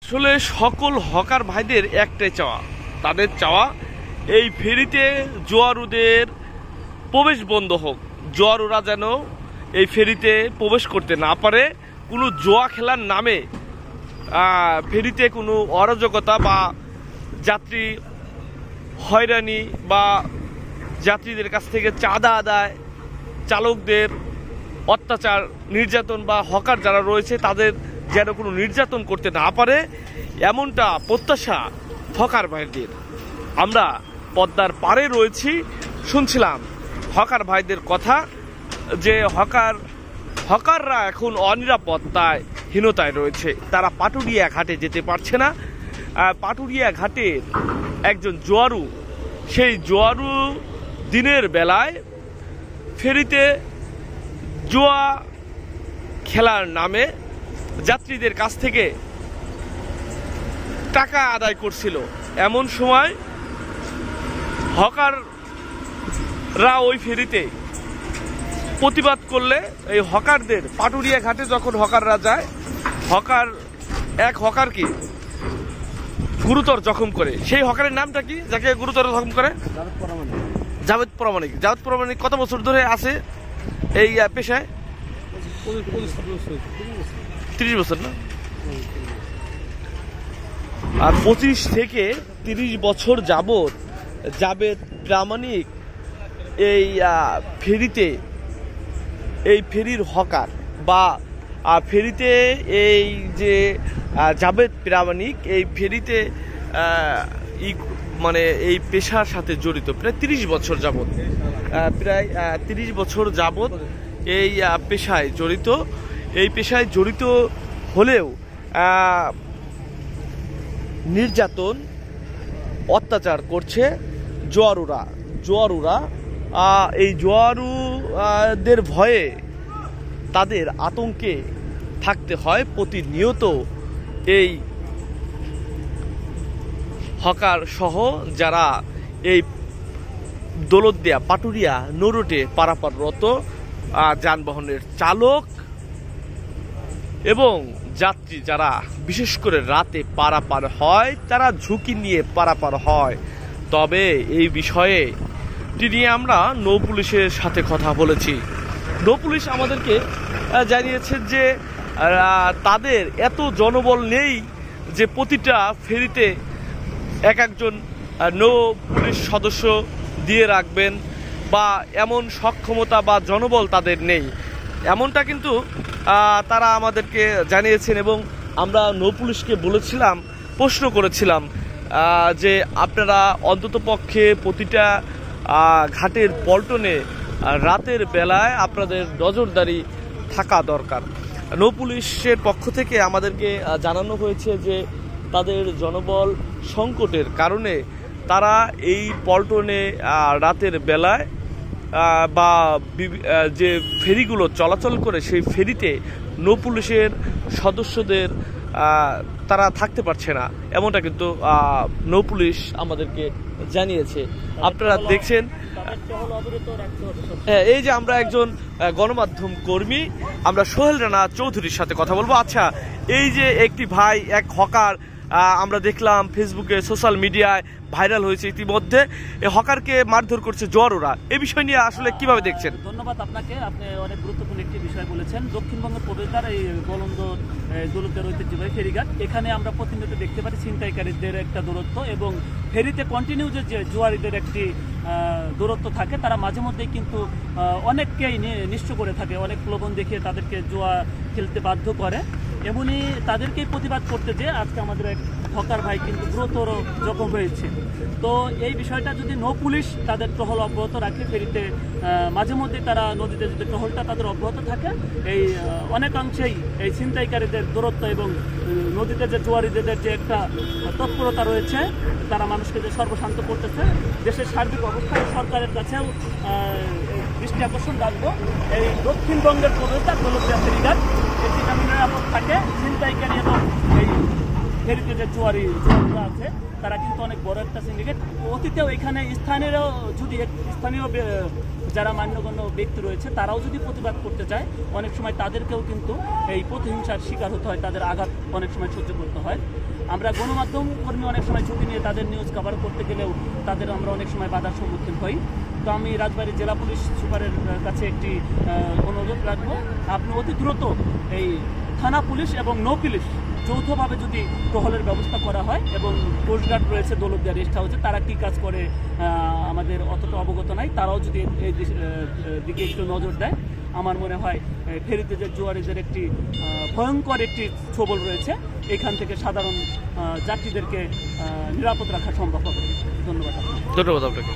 আসলে সকল হকার ভাইদের একটাই চাওয়া, তাদের চাওয়া এই ফেরিতে জোয়ারুদের প্রবেশ বন্ধ হোক। জোয়ারুরা যেন এই ফেরিতে প্রবেশ করতে না পারে। কোনো জোয়া খেলার নামে ফেরিতে কোনো অরাজকতা বা যাত্রী হয়রানি বা যাত্রীদের কাছ থেকে চাঁদা আদায়, চালকদের অত্যাচার, নির্যাতন বা হকার যারা রয়েছে তাদের যেন কোনো নির্যাতন করতে না পারে, এমনটা প্রত্যাশা হকার ভাইদের। আমরা পদ্মার পাড়ে রয়েছি, শুনছিলাম হকার ভাইদের কথা যে হকাররা এখন অনিরাপত্তায় হীনতায় রয়েছে। তারা পাটুরিয়া ঘাটে যেতে পারছে না। পাটুরিয়া ঘাটের একজন জোয়ারু, সেই জোয়ারু দিনের বেলায় ফেরিতে জুয়া খেলার নামে যাত্রীদের কাছ থেকে টাকা আদায় করছিল। এমন সময় হকাররা ওই ফেরিতে প্রতিবাদ করলে এই হকারদের পাটুরিয়া ঘাটে যখন হকাররা যায়, এক হকারকে গুরুতর জখম করে। সেই হকারের নামটা কি, যাকে গুরুতর জখম করে? জাভেদ প্রামাণিক। জাভেদ প্রামাণিক কত বছর ধরে আছে এই পেশায়? 30 বছর না? আর 25 থেকে 30 বছর যাবৎ জাভেদ প্রামাণিক এই ফেরিতে, এই ফেরির হকার বা ফেরিতে এই যে জাভেদ প্রামাণিক এই ফেরিতে মানে এই পেশার সাথে জড়িত প্রায় 30 বছর যাবৎ, প্রায় 30 বছর যাবৎ এই পেশায় জড়িত। এই পেশায় জড়িত হলেও নির্যাতন, অত্যাচার করছে জোয়ারুরা। এই জোয়ারুদের ভয়ে, তাদের আতঙ্কে থাকতে হয় প্রতিনিয়ত। এই হকার সহ যারা এই দৌলতদিয়া পাটুরিয়া নৌরুটে পারাপাররত যানবাহনের চালক এবং যাত্রী যারা বিশেষ করে রাতে পারাপার হয়, তারা ঝুঁকি নিয়ে পারাপার হয়। তবে এই বিষয়ে নিয়ে আমরা নৌ পুলিশের সাথে কথা বলেছি। নৌ পুলিশ আমাদেরকে জানিয়েছে যে তাদের এত জনবল নেই যে প্রতিটা ফেরিতে একজন নৌ পুলিশ সদস্য দিয়ে রাখবেন, বা এমন সক্ষমতা বা জনবল তাদের নেই, এমনটা কিন্তু তারা আমাদেরকে জানিয়েছেন। এবং আমরা নৌ পুলিশকে বলেছিলাম, প্রশ্ন করেছিলাম যে আপনারা অন্ততপক্ষে প্রতিটা ঘাটের পল্টনে রাতের বেলায় আপনাদের নজরদারি থাকা দরকার। নৌ পুলিশের পক্ষ থেকে আমাদেরকে জানানো হয়েছে যে তাদের জনবল সংকটের কারণে তারা এই পল্টনে রাতের বেলায় বা যে ফেরিগুলো চলাচল করে সেই ফেরিতে নৌ পুলিশের সদস্যদের তারা থাকতে পারছে না, এমনটা কিন্তু নৌ পুলিশ আমাদেরকে জানিয়েছে। আপনারা দেখছেন এই যে আমরা একজন গণমাধ্যম কর্মী, আমরা সোহেল রানা চৌধুরীর সাথে কথা বলবো। আচ্ছা, এই যে একটি ভাই, এক হকার আমরা দেখলাম ফেসবুকে, সোশ্যাল মিডিয়ায় ভাইরাল হয়েছে ইতিমধ্যে, এই হকারকে মারধর করছে জোয়ারুরা, এই বিষয় নিয়ে আসলে কিভাবে দেখছেন? ধন্যবাদ আপনাকে, আপনি অনেক গুরুত্বপূর্ণ একটি বিষয় বলেছেন। দক্ষিণবঙ্গের প্রবেশদ্বার এই বলন্দর দৌলতের ঐতিহ্যবাহী ফেরিঘাট, এখানে আমরা প্রতিনিয়ত দেখতে পাচ্ছি ছিনতাইকারীদের একটা দূরত্ব এবং ফেরিতে কন্টিনিউ যে জোয়ারিদের একটি দূরত্ব থাকে। তারা মাঝে মধ্যেই কিন্তু অনেককেই নিঃস্ব করে থাকে, অনেক প্রলোভন দেখিয়ে তাদেরকে জুয়া খেলতে বাধ্য করে। এমনই তাদেরকেই প্রতিবাদ করতে যে আজকে আমাদের এক হকার ভাই কিন্তু গুরুতর জখম হয়েছে। তো এই বিষয়টা যদি নৌ পুলিশ তাদের টহল অব্যাহত রাখে, ফেরিতে মাঝে মধ্যে তারা নদীতে যদি টহলটা তাদের অব্যাহত থাকে, এই অনেকাংশেই এই ছিনতাইকারীদের দূরত্ব এবং নদীতে যে জোয়ারিদের যে একটা তৎপরতা রয়েছে, তারা মানুষকে যে সর্বশান্ত করতেছে, দেশের সার্বিক অবস্থায় সরকারের কাছেও দৃষ্টি আকর্ষণ রাখবো। এই দক্ষিণবঙ্গের প্রবেশদ্বার দৌলতদিয়া ফেরিঘাট এটি যেন নিরাপদ থাকে। ছিনতাইকারী এবং এই ফেরিতে যে জোয়ারিরা আছে তারা কিন্তু অনেক বড় একটা সিন্ডিকেট। অতীতেও এখানে স্থানীয় যারা মান্যগণ্য ব্যক্তি রয়েছে তারাও যদি প্রতিবাদ করতে চায়, অনেক সময় তাদেরকেও কিন্তু এই প্রতিহিংসার শিকার হতে হয়, তাদের আঘাত অনেক সময় সহ্য করতে হয়। আমরা গণমাধ্যম কর্মী অনেক সময় ঝুঁকি নিয়ে তাদের নিউজ কভার করতে গেলেও তাদের আমরা অনেক সময় বাধার সম্মুখীন হই। তো আমি রাজবাড়ী জেলা পুলিশ সুপারের কাছে একটি অনুরোধ রাখবো, আপনি অতি দ্রুত এই থানা পুলিশ এবং নৌ পুলিশ যৌথভাবে যদি টহলের ব্যবস্থা করা হয়, এবং কোস্টগার্ড রয়েছে দৌলতদিয়া রেস্ট হাউসে, তারা কী কাজ করে আমাদের অতটা অবগত নাই, তারাও যদি এই দিকে একটু নজর দেয়, আমার মনে হয় ফেরিতে যে জোয়ারিদের একটি ভয়ঙ্কর একটি ছবল রয়েছে, এখান থেকে সাধারণ যাত্রীদেরকে নিরাপদ রাখা সম্ভব হবে। ধন্যবাদ। ধন্যবাদ আপনাকে।